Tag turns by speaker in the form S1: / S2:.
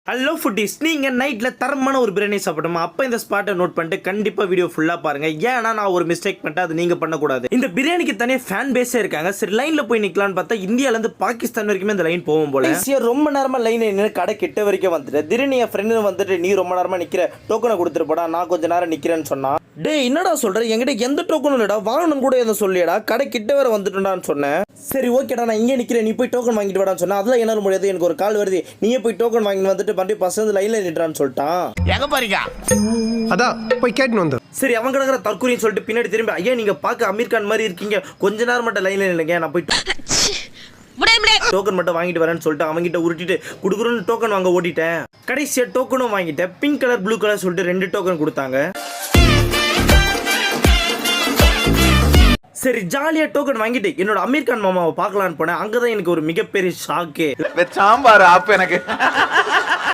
S1: Hello foodies, நீங்கள் நைட்டில் தரமான ஒரு பிரியாணி சாப்பிடணுமா? அப்போ இந்த ஸ்பாட்டை நோட் பண்ணிட்டு கண்டிப்பாக வீடியோ ஃபுல்லாக பாருங்கள். ஏன்னா நான் ஒரு மிஸ்டேக் பண்ணிட்டேன், அது நீங்கள் பண்ணக்கூடாது. இந்த பிரியாணிக்கு தனியாக ஃபேன் பேஸே இருக்காங்க. சரி லைனில் போய் நிற்கலான்னு பார்த்தா இந்தியாவிலேருந்து பாகிஸ்தான் வரைக்குமே இந்த லைன் போகும் போல. ரொம்ப நேரமாக லைன் நின்று கடை கிட்ட வரைக்கும் வந்துட்டு திடீர்னு என் ஃப்ரெண்டு வந்துட்டு நீ ரொம்ப நேரமாக நிற்கிற, டோக்கனை கொடுத்துட்டு போடா, நான் கொஞ்சம் நேரம் நிற்கிறேன்னு சொன்னா. டே என்னடா சொல்கிறேன், என்கிட்ட எந்த டோக்கனும் இல்லைடா, வாங்கணும் கூட எதுவும் சொல்லியடா, கடை கிட்ட வேற வந்துட்டுடான்னு சொன்னேன். சரி ஓகேடா, நான் இங்கே நிற்கிறேன், நீ போய் டோக்கன் வாங்கிட்டு வாடான்னு சொன்னேன். அதெல்லாம் என்னால் முடியாது, எனக்கு ஒரு கால் வருது, நீயே போய் டோக்கன் வாங்கிட்டு வந்துட்டு மறுபடியும் பசங்க லைன்ல நின்றான்னு சொல்லிட்டான். எங்க பாருங்க
S2: அதான் போய் கேட்டு வந்து.
S1: சரி அவன் கிடக்குற தற்கொலைன்னு சொல்லிட்டு பின்னாடி திரும்பி, ஐயா நீங்க பார்க்க அமீர் கான் மாதிரி இருக்கீங்க, கொஞ்ச நேரம் மட்டும் லைன்ல நில்லுங்க, நான் போய் டோக்கன் மட்டும் வாங்கிட்டு வரேன்னு சொல்லிட்டு அவங்ககிட்ட உருட்டிட்டு குடுக்குறோன்னு டோக்கன் வாங்க ஓடிட்டேன். கடைசியா டோக்கனும் வாங்கிட்டேன். பிங்க் கலர் ப்ளூ கலர் சொல்லிட்டு 2 டோக்கன் கொடுத்தாங்க. சரி ஜாலியா டோக்கன் வாங்கிட்டு என்னோட அமீர் கான் மாமாவை பார்க்கலான்னு போனேன். அங்கதான் எனக்கு ஒரு மிகப்பெரிய ஷாக்கு.
S3: சாம்பார் ஆப்பு எனக்கு